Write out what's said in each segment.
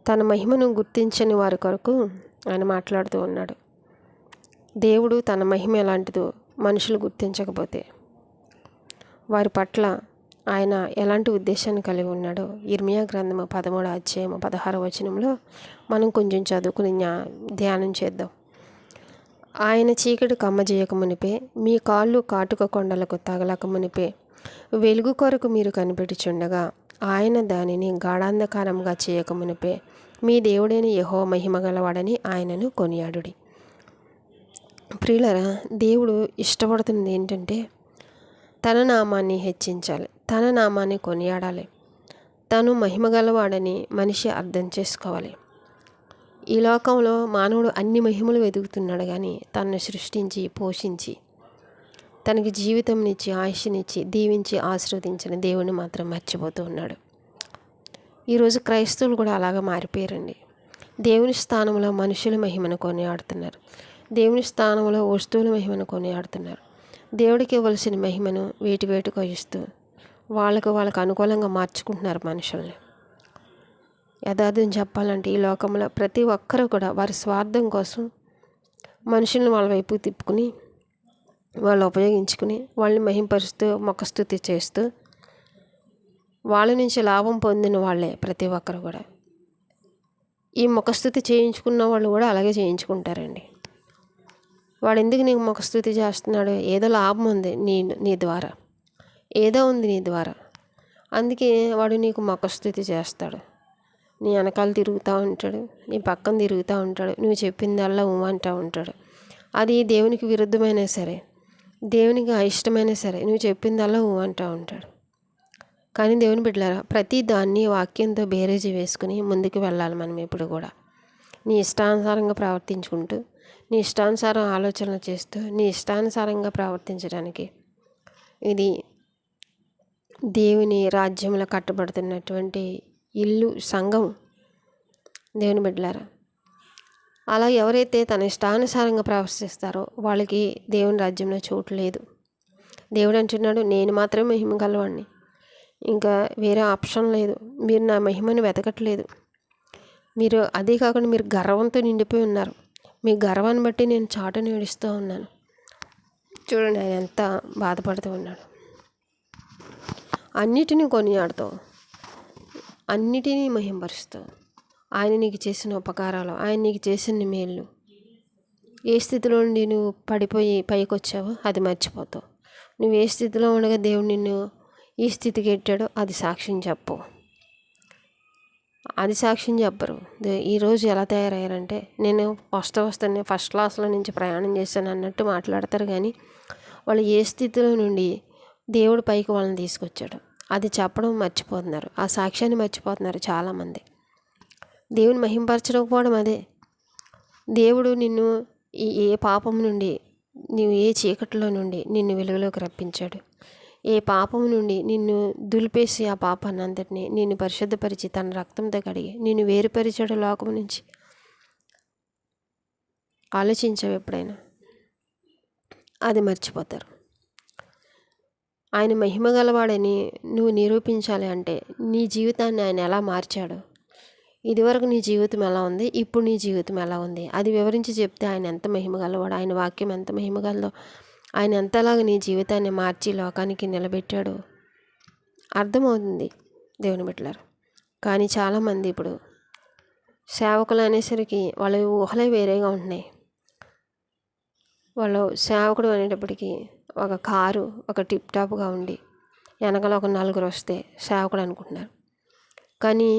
తన మహిమను గుర్తించని వారి కొరకు ఆయన మాట్లాడుతూ ఉన్నాడు. దేవుడు తన మహిమ ఎలాంటిదో మనుషులు గుర్తించకపోతే వారి పట్ల ఆయన ఎలాంటి ఉద్దేశాన్ని కలిగి ఉన్నాడో ఇర్మియా గ్రంథము 13వ అధ్యాయము 16వ వచనంలో మనం కొంచెం చదువుకుని ధ్యానం చేద్దాం. ఆయన చీకటి కమ్మజేయక మునిపే, మీ కాళ్ళు కాటుక కొండలకు తగలక మునిపే, వెలుగు కొరకు మీరు కనిపెట్టుచుండగా, ఆయన దానిని గాఢాంధకారంగా చేయక మునిపే, మీ దేవుడైన యెహోవా మహిమ గలవాడని ఆయనను కొనియాడుడి. ప్రియులరా, దేవుడు ఇష్టపడుతున్నది ఏంటంటే తన నామాన్ని హెచ్చించాలి, తన నామాన్ని కొనియాడాలి, తను మహిమ గలవాడని మనిషి అర్థం చేసుకోవాలి. ఈ లోకంలో మానవుడు అన్ని మహిమలు వెతుకుతున్నాడు, కానీ తనను సృష్టించి పోషించి తనకి జీవితంనిచ్చి ఆయుష్నిచ్చి దీవించి ఆశీర్వదించిన దేవుని మాత్రం మర్చిపోతూ ఉన్నాడు. ఈరోజు క్రైస్తవులు కూడా అలాగా మారిపోయారండి. దేవుని స్థానంలో మనుషుల మహిమను కొనియాడుతున్నారు, దేవుని స్థానంలో వస్తువుల మహిమను కొనియాడుతున్నారు. దేవుడికి ఇవ్వాల్సిన మహిమను వేటికో ఇస్తూ వాళ్ళకు అనుకూలంగా మార్చుకుంటున్నారు మనుషుల్ని. యథార్థం చెప్పాలంటే ఈ లోకంలో ప్రతి ఒక్కరూ కూడా వారి స్వార్థం కోసం మనుషులను వాళ్ళ వైపు తిప్పుకుని వాళ్ళు ఉపయోగించుకుని వాళ్ళని మహింపరుస్తూ ముఖస్తుతి చేస్తూ వాళ్ళ నుంచి లాభం పొందిన వాళ్ళే ప్రతి ఒక్కరు కూడా. ఈ ముఖస్తుతి చేయించుకున్న వాళ్ళు కూడా అలాగే చేయించుకుంటారండి. వాడు ఎందుకు నీకు ముఖస్తుతి చేస్తున్నాడు? ఏదో లాభం ఉంది నీ ద్వారా, ఏదో ఉంది నీ ద్వారా, అందుకే వాడు నీకు ముఖస్తుతి చేస్తాడు. నీ వెనకాల తిరుగుతూ ఉంటాడు, నీ పక్కన తిరుగుతూ ఉంటాడు, నువ్వు చెప్పిందల్లా అంటూ ఉంటాడు. అది దేవునికి విరుద్ధమైనా సరే, దేవునికి అయిష్టమైనా సరే, నువ్వు చెప్పిందల్లా అంటూ ఉంటాడు. కానీ దేవుని బిడ్డలారా, ప్రతి దాన్ని వాక్యంతో బేరేజీ వేసుకుని ముందుకు వెళ్ళాలి. మనం ఎప్పుడు కూడా నీ ఇష్టానుసారంగా ప్రవర్తించుకుంటూ, నీ ఇష్టానుసారం ఆలోచనలు చేస్తూ, నీ ఇష్టానుసారంగా ప్రవర్తించడానికి ఇది దేవుని రాజ్యంలో కట్టబడుతున్నటువంటి ఇల్లు, సంఘం. దేవుని బిడ్డలారా, అలా ఎవరైతే తన ఇష్టానుసారంగా ప్రవర్తిస్తారో వాళ్ళకి దేవుని రాజ్యంలో చోటు లేదు. దేవుడు అంటున్నాడు, నేను మాత్రమే మహిమ గలవాడిని, ఇంకా వేరే ఆప్షన్ లేదు. మీరు నా మహిమను వెతకట్లేదు. మీరు అదే కాకుండా మీరు గర్వంతో నిండిపోయి ఉన్నారు. మీ గర్వాన్ని బట్టి నేను చాటును ఏడుస్తూ ఉన్నాను. చూడండి ఆయన ఎంత బాధపడుతూ ఉన్నాడు. అన్నిటినీ కొనియాడుతూ, అన్నిటినీ మహింపరుస్తూ, ఆయన నీకు చేసిన ఉపకారాలు, ఆయన నీకు చేసిన మేళ్ళు, ఏ స్థితిలో నుండి నువ్వు పడిపోయి పైకి వచ్చావో అది మర్చిపోతావు. నువ్వు ఏ స్థితిలో ఉండగా దేవుడు నిన్ను ఈ స్థితికి ఎట్టాడో అది సాక్ష్యం చెప్పు. అది సాక్ష్యం చెప్పరు. ఈరోజు ఎలా తయారయ్యారంటే, నేను వస్తాను ఫస్ట్ క్లాస్లో నుంచి ప్రయాణం చేశాను అన్నట్టు మాట్లాడతారు, కానీ వాళ్ళు ఏ స్థితిలో నుండి దేవుడు పైకి వాళ్ళని తీసుకొచ్చాడు అది చెప్పడం మర్చిపోతున్నారు. ఆ సాక్ష్యాన్ని మర్చిపోతున్నారు చాలామంది. దేవుని మహింపరచకపోవడం అదే. దేవుడు నిన్ను ఏ పాపం నుండి, నీవు ఏ చీకటిలో నుండి నిన్ను వెలుగులోకి రప్పించాడు, ఏ పాపం నుండి నిన్ను దులిపేసి ఆ పాపాన్ని అంతటినీ నిన్ను పరిశుద్ధపరిచి తన రక్తంతో కడిగి నిన్ను వేరుపరిచాడు లోకం నుంచి. ఆలోచించావు ఎప్పుడైనా? అది మర్చిపోతారు. ఆయన మహిమ గలవాడని నువ్వు నిరూపించాలి అంటే నీ జీవితాన్ని ఆయన ఎలా మార్చాడు, ఇదివరకు నీ జీవితం ఎలా ఉంది, ఇప్పుడు నీ జీవితం ఎలా ఉంది, అది వివరించి చెప్తే ఆయన ఎంత మహిమ గలవాడు, ఆయన వాక్యం ఎంత మహిమ గలదో, ఆయన ఎంతలాగా నీ జీవితాన్ని మార్చి లోకానికి నిలబెట్టాడు అర్థమవుతుంది దేవుని బిడ్డలారు. కానీ చాలామంది ఇప్పుడు సేవకులు అనేసరికి వాళ్ళ ఊహలే వేరేగా ఉంటున్నాయి. వాళ్ళు సేవకుడు అనేటప్పటికీ ఒక కారు, ఒక టిప్ టాప్గా ఉండి వెనకాల ఒక నలుగురు వస్తే సేవకుడు అనుకుంటున్నారు. కానీ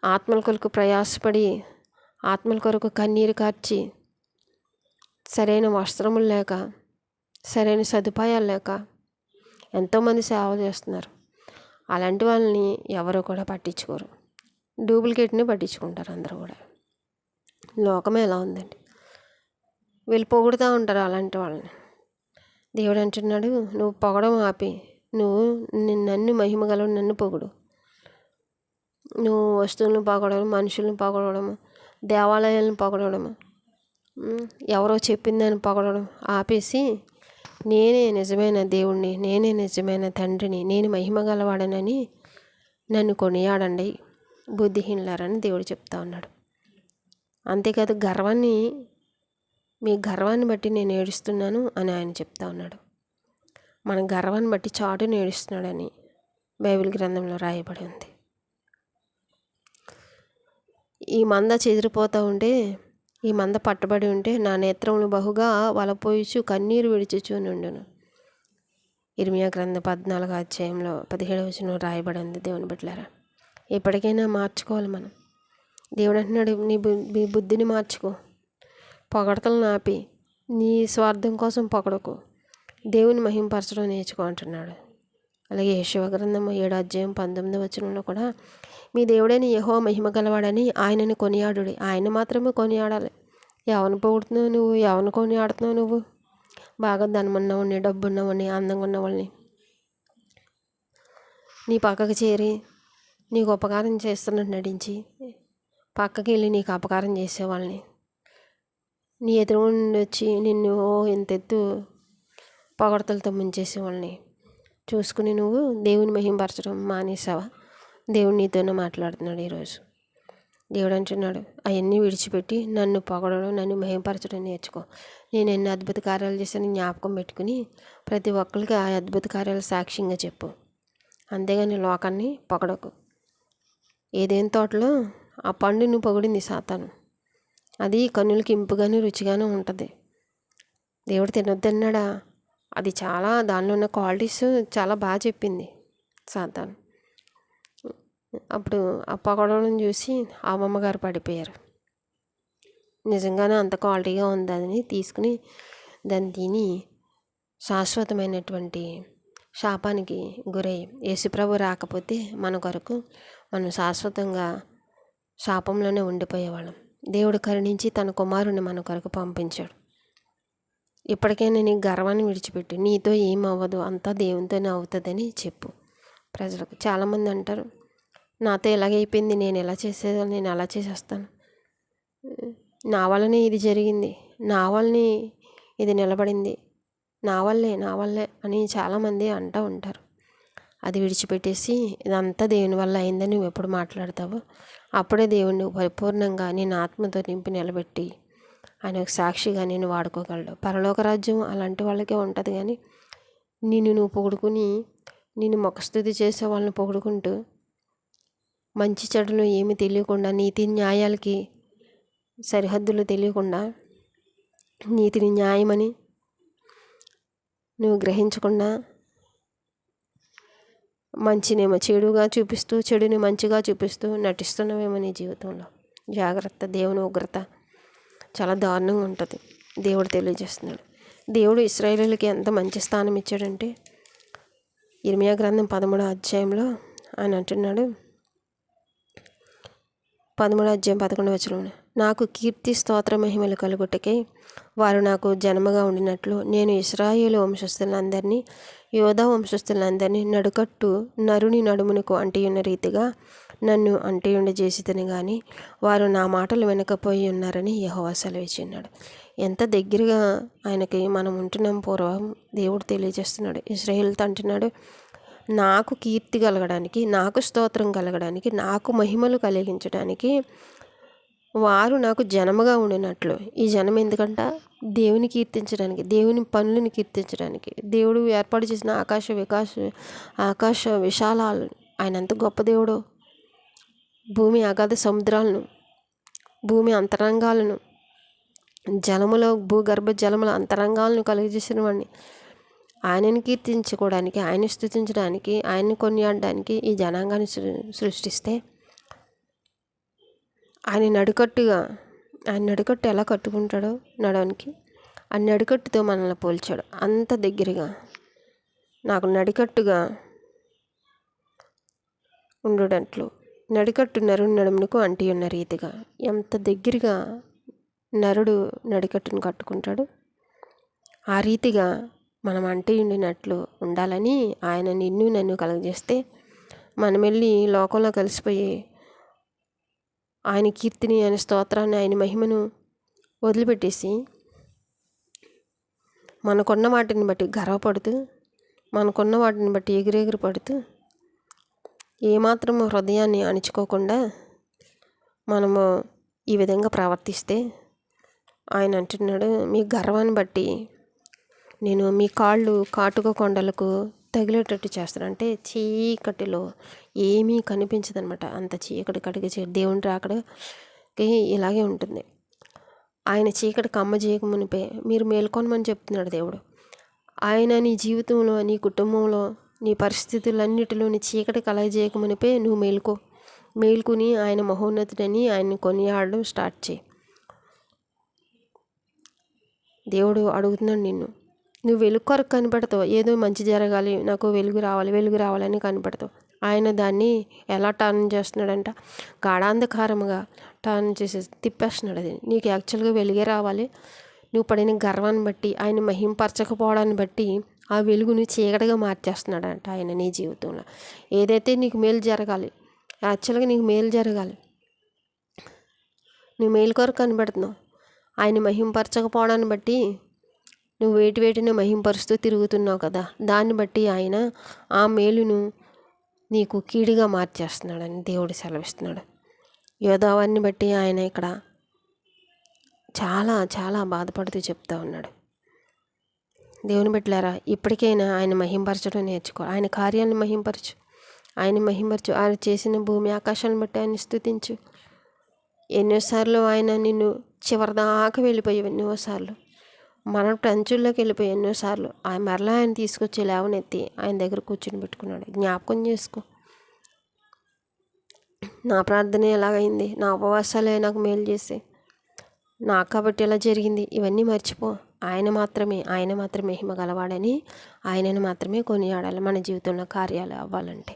ఆత్మల కొరకు ప్రయాసపడి, ఆత్మల కొరకు కన్నీరు కార్చి, సరైన వస్త్రములు లేక, సరైన సదుపాయాలు లేక ఎంతోమంది సేవ చేస్తున్నారు. అలాంటి వాళ్ళని ఎవరు కూడా పట్టించుకోరు. డూప్లికేట్ని పట్టించుకుంటారు అందరూ కూడా. లోకమే ఎలా ఉందండి, వీళ్ళు పొగుడుతూ ఉంటారు అలాంటి వాళ్ళని. దేవుడు అంటున్నాడు, నువ్వు పొగడం ఆపి నువ్వు నన్ను మహిమగలవు, నన్ను పొగుడు. నువ్వు వస్తువులను పొగడము, మనుషులను పొగడము, దేవాలయాలను పొగడము, ఎవరో చెప్పిందని పొగడడం ఆపేసి నేనే నిజమైన దేవుణ్ణి, నేనే నిజమైన తండ్రిని, నేను మహిమ గలవాడనని నన్ను కొనియాడండి. బుద్ధిహీనులారని దేవుడు చెప్తా ఉన్నాడు. అంతేకాదు మీ గర్వాన్ని బట్టి నేను ఏడుస్తున్నాను అని ఆయన చెప్తా ఉన్నాడు. మన గర్వాన్ని బట్టి చాటును ఏడుస్తున్నాడని బైబిల్ గ్రంథంలో రాయబడి ఉంది. ఈ మంద చెదిరిపోతూ ఉంటే, ఈ మంద పట్టబడి ఉంటే నా నేత్రములు బహుగా వలపోయిచు కన్నీరు విడిచుచు నుండును. ఇర్మియా గ్రంథం 14వ అధ్యాయంలో 17వ వచనం రాయబడి ఉంది. దేవుని బిడ్డలారా, ఎప్పటికైనా మార్చుకోవాలి మనం. దేవుడు అంటున్నాడు, నీ బుద్ధిని మార్చుకో, పొగడతలను ఆపి నీ స్వార్థం కోసం పొగడకు, దేవుని మహింపరచడం నేర్చుకో అంటున్నాడు. అలాగే యెషయా గ్రంథం 7వ అధ్యాయం 19వ వచనంలో కూడా మీ దేవుడైన యెహోవా మహిమ గలవాడని ఆయనని కొనియాడుడి. ఆయన మాత్రమే కొనియాడాలి. ఎవరిని పొగుడుతున్నావు నువ్వు? ఎవరిని కొనియాడుతున్నావు నువ్వు? బాగా ధనమున్నవాడిని, డబ్బు ఉన్నవాడిని, అందంగా ఉన్నవాళ్ళని నీ పక్కకు చేరి నీకు ఉపకారం చేస్తున్నట్టు నటించి పక్కకి వెళ్ళి నీకు అపకారం చేసేవాళ్ళని, నీ ఎదురు నుండి వచ్చి నిన్ను ఇంతెత్తు పొగడతలతో ముంచేసేవాళ్ళని చూసుకుని నువ్వు దేవుని మహింపరచడం మానేసావా? దేవుడు నీతోనే మాట్లాడుతున్నాడు ఈరోజు. దేవుడు అంటున్నాడు, అవన్నీ విడిచిపెట్టి నన్ను పొగడడం, నన్ను మహింపరచడం నేర్చుకో. నేను ఎన్ని అద్భుత కార్యాలు చేశాను జ్ఞాపకం పెట్టుకుని ప్రతి ఒక్కరికి ఆ అద్భుత కార్యాలు సాక్ష్యంగా చెప్పు. అంతేగాని లోకాన్ని పొగడకు. ఏదేం తోటలో ఆ పండును పొగిడింది సాతాను. అది కన్నులకి ఇంపుగాను రుచిగాను ఉంటుంది. దేవుడు తినొద్దన్నాడా? అది దానిలో ఉన్న క్వాలిటీస్ చాలా బాగా చెప్పింది సాతాను. అప్పుడు ఆ పొగడడం చూసి అమ్మమ్మగారు పడిపోయారు. నిజంగానే అంత క్వాలిటీగా ఉంది అని తీసుకుని దాన్ని తిని శాశ్వతమైనటువంటి శాపానికి గురై యేసుప్రభు రాకపోతే మన కొరకు మనం శాశ్వతంగా శాపంలోనే ఉండిపోయేవాళ్ళం. దేవుడు కరుణించి తన కుమారుని మన కొరకు పంపించాడు. ఇప్పటికైనా నీ గర్వాన్ని విడిచిపెట్టు. నీతో ఏమవ్వదు, అంతా దేవునితోనే అవుతుందని చెప్పు ప్రజలకు. చాలామంది అంటారు, నాతో ఎలాగైపోయింది, నేను ఎలా చేసేదాన్ని, నేను అలా చేసేస్తాను, నా వల్లనే ఇది జరిగింది, నా వల్లనే ఇది నిలబడింది, నా వల్లే అని చాలామంది అంటూ ఉంటారు. అది విడిచిపెట్టేసి ఇదంతా దేవుని వల్ల అయిందని నువ్వు ఎప్పుడు మాట్లాడతావో అప్పుడే దేవుణ్ణి పరిపూర్ణంగా నేను ఆత్మతో నింపి నిలబెట్టి ఆయన ఒక సాక్షిగా నేను వాడుకోగలడు. పరలోక రాజ్యం అలాంటి వాళ్ళకే ఉంటుంది. కానీ నువ్వు పొగుడుకుని నిన్ను మొక్కస్థుతి చేసే వాళ్ళని పొగుడుకుంటూ మంచి చెడులు ఏమి తెలియకుండా, నీతి న్యాయాలకి సరిహద్దులు తెలియకుండా, నీతిని న్యాయమని నువ్వు గ్రహించకుండా మంచినేమో చెడుగా చూపిస్తూ, చెడుని మంచిగా చూపిస్తూ నటిస్తున్నావేమో నీ జీవితంలో. జాగ్రత్త. దేవుని ఉగ్రత చాలా దారుణంగా ఉంటుంది. దేవుడు తెలియజేస్తున్నాడు. దేవుడు ఇశ్రాయేలుకి ఎంత మంచి స్థానం ఇచ్చాడంటే ఇర్మియా గ్రంథం 13వ అధ్యాయంలో ఆయన అంటున్నాడు, 13వ అధ్యాయం 11వ వచనం, నాకు కీర్తి స్తోత్ర మహిమలు కలుగుటకై వారు నాకు జన్మగా ఉండినట్లు నేను ఇశ్రాయేలు వంశస్థులందరినీ, యోధా వంశస్థులందరినీ నడుకట్టు నరుని నడుమునకు అంటియున్న రీతిగా నన్ను అంటియుండ చేసితని కానీ వారు నా మాటలు వినకపోయి ఉన్నారని యెహోవా సెలవిచ్చినాడు. ఎంత దగ్గరగా ఆయనకి మనం ఉంటున్నాం పూర్వం దేవుడు తెలియజేస్తున్నాడు. ఇశ్రాయేలుతో అంటున్నాడు, నాకు కీర్తి కలగడానికి, నాకు స్తోత్రం కలగడానికి, నాకు మహిమలు కలిగించడానికి వారు నాకు జనముగా ఉండినట్లు. ఈ జనం ఎందుకంట? దేవుని కీర్తించడానికి, దేవుని పనులను కీర్తించడానికి. దేవుడు ఏర్పాటు చేసిన ఆకాశ విశాలాలు, ఆయన ఎంత గొప్ప దేవుడో, భూమి అగాధ సముద్రాలను, భూమి అంతరంగాలను, జలములో భూగర్భ జలముల అంతరంగాలను కలుగజేసిన వాడిని ఆయనని కీర్తించుకోవడానికి, ఆయన్ని స్తుతించడానికి, ఆయన్ని కొనియాడడానికి ఈ జనాంగాన్ని సృష్టిస్తే ఆయన నడుకట్టు ఎలా కట్టుకుంటాడో నడవనికి, ఆ నడికట్టుతో మనల్ని పోల్చాడు. అంత దగ్గరగా నాకు నడికట్టుగా ఉండటట్లు, నడికట్టు నరుని నడుమునకు అంటి ఉన్న రీతిగా, ఎంత దగ్గరగా నరుడు నడికట్టును కట్టుకుంటాడు ఆ రీతిగా మనం అంటి ఉండినట్లు ఉండాలని ఆయన నిన్ను నన్ను కలుగజేస్తే మనం వెళ్ళి లోకంలో కలిసిపోయి ఆయన కీర్తిని, ఆయన స్తోత్రాన్ని, ఆయన మహిమను వదిలిపెట్టేసి మనకున్న వాటిని బట్టి గర్వపడుతూ, మనకున్న వాటిని బట్టి ఎగిరెగిరి పడుతూ, ఏమాత్రం హృదయాన్ని అణుచుకోకుండా మనము ఈ విధంగా ప్రవర్తిస్తే ఆయన అంటున్నాడు, మీ గర్వాన్ని బట్టి నేను మీ కాళ్ళు కాటుక కొండలకు తగిలేటట్టు చేస్తాను. అంటే చీకటిలో ఏమీ కనిపించదనమాట. అంత చీకటి కడిగి దేవుని రాకడకి ఇలాగే ఉంటుంది. ఆయన చీకటి కమ్మ చేయక మునిపే మీరు మేల్కొనమని చెప్తున్నాడు దేవుడు. ఆయన నీ జీవితంలో, నీ కుటుంబంలో, నీ పరిస్థితులన్నిటిలో నీ చీకటి కలగజేయక మునిపే నువ్వు మేల్కొని ఆయన మహోన్నతుడని ఆయన్ని కొనియాడడం స్టార్ట్ చేయి. దేవుడు అడుగుతున్నాడు నిన్ను. నువ్వు వెలుగు కొరకు కనిపెడతావు. ఏదో మంచి జరగాలి, నాకు వెలుగు రావాలని కనిపెడతావు. ఆయన దాన్ని ఎలా టర్న్ చేస్తున్నాడంట, గాఢాంధకారముగా టర్న్ చేసి తిప్పేస్తున్నాడు. అది నీకు యాక్చువల్గా వెలుగే రావాలి. నువ్వు పడిన గర్వాన్ని బట్టి, ఆయన మహింపరచకపోవడాన్ని బట్టి ఆ వెలుగుని చీకటిగా మార్చేస్తున్నాడంట ఆయన నీ జీవితంలో. ఏదైతే నీకు మేలు జరగాలి, యాక్చువల్గా నీకు మేలు జరగాలి, నువ్వు మేలు కొరకు కనిపెడుతున్నావు. ఆయన మహింపరచకపోవడాన్ని బట్టి నువ్వు వేటిని మహింపరుస్తూ తిరుగుతున్నావు కదా, దాన్ని బట్టి ఆయన ఆ మేలును నీకు కీడుగా మార్చేస్తున్నాడని దేవుడు సెలవిస్తున్నాడు. యోధావాన్ని బట్టి ఆయన ఇక్కడ చాలా చాలా బాధపడుతూ చెప్తా ఉన్నాడు. దేవుని బిడ్డలారా, ఇప్పటికైనా ఆయన మహింపరచడం నేర్చుకో. ఆయన కార్యాలను మహింపరచు. ఆయన చేసిన భూమి ఆకాశాలను బట్టి ఆయన స్తుతించు. ఎన్నోసార్లు ఆయన నిన్ను చివరిదాకా వెళ్ళిపోయావు. ఎన్నోసార్లు మన అంచుల్లోకి వెళ్ళిపోయి ఎన్నోసార్లు మరలా ఆయన తీసుకొచ్చి లేవనెత్తి ఆయన దగ్గర కూర్చుని పెట్టుకున్నాడు. జ్ఞాపకం చేసుకో. నా ప్రార్థన ఎలాగైంది, నా ఉపవాసాలే నాకు మేలు చేసి, నాకు కాబట్టి ఎలా జరిగింది, ఇవన్నీ మర్చిపో. ఆయన మాత్రమే మహిమ గలవాడని ఆయనను మాత్రమే కొనియాడాలి మన జీవితంలో కార్యాలు అవ్వాలంటే.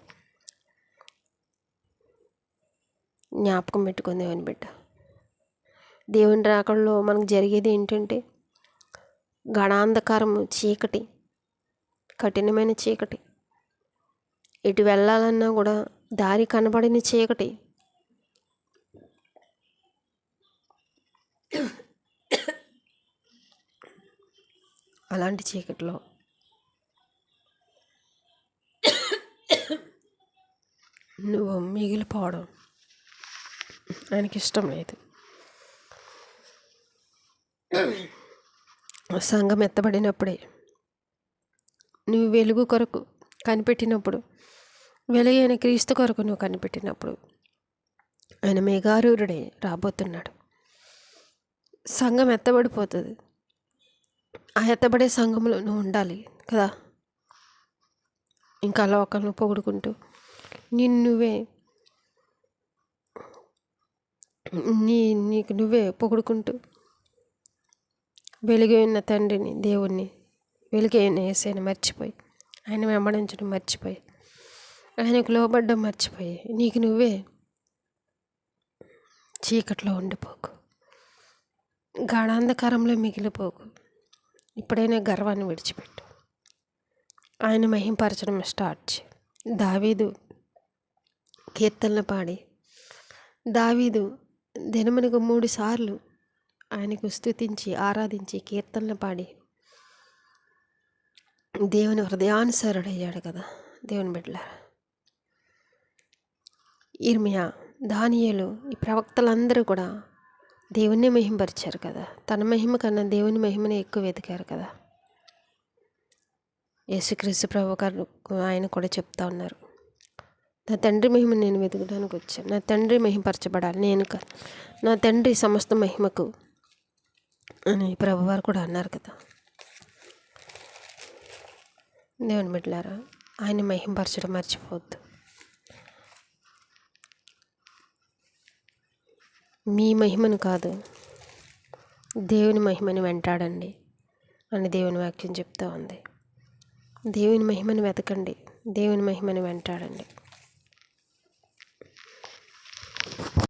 జ్ఞాపకం పెట్టుకుంది దేవుని బిడ్డ. దేవుని రాకడలో మనకు జరిగేది ఏంటంటే గడాంధకారము, చీకటి, కఠినమైన చీకటి. ఎటు వెళ్ళాలన్నా కూడా దారి కనబడిన చీకటి. అలాంటి చీకటిలో నువ్వు మిగిలిపోవడం ఆయనకి ఇష్టం లేదు. సంఘం ఎత్తబడినప్పుడే, నువ్వు వెలుగు కొరకు కనిపెట్టినప్పుడు, వెలుగైన క్రీస్తు కొరకు నువ్వు కనిపెట్టినప్పుడు ఆయన మేఘారూఢుడే రాబోతున్నాడు. సంఘం ఎత్తబడిపోతుంది. ఆ ఎత్తబడే సంఘంలో నువ్వు ఉండాలి కదా. ఇంకా లోకలను పొగుడుకుంటూ నీకు నువ్వే పొగుడుకుంటూ వెలుగైన తండ్రిని, దేవుణ్ణి, వెలుగైన యేసయ్యను మర్చిపోయి, ఆయన వెంబడించడం మర్చిపోయి, ఆయనకు లోబడ్డం మర్చిపోయి, నీకు నువ్వే చీకట్లో ఉండిపోకు, గాఢాంధకారంలో మిగిలిపోకు. ఇప్పుడైనా గర్వాన్ని విడిచిపెట్టు. ఆయన మహింపరచడం స్టార్ట్ చేయి. దావీదు కీర్తనలు పాడి, దావీదు దినమునకు 3 సార్లు ఆయనకు స్తుతించి ఆరాధించి కీర్తనలు పాడి దేవుని హృదయానుసారుడయ్యాడు కదా. దేవుని బిడ్డలారా, ఇర్మియా, దానియేలు, ఈ ప్రవక్తలందరూ కూడా దేవుణ్ణి మహింపరిచారు కదా. తన మహిమ కన్నా దేవుని మహిమని ఎక్కువ వెతికారు కదా. యేసుక్రీస్తు ప్రభు గారు ఆయన కూడా చెప్తా ఉన్నారు, నా తండ్రి మహిమను నేను వెతకడానికి వచ్చాను. నా తండ్రి మహింపరచబడాలి, నేను కాదు, నా తండ్రి సమస్త మహిమకు అని ప్రభువారు కూడా అన్నారు కదా. దేవుని బిడ్డలారా, ఆయన మహింపరచడం మర్చిపోవద్దు. మీ మహిమను కాదు, దేవుని మహిమని వెంటాడండి అని దేవుని వాక్యం చెప్తూ ఉంది. దేవుని మహిమను వెతకండి, దేవుని మహిమని వెంటాడండి.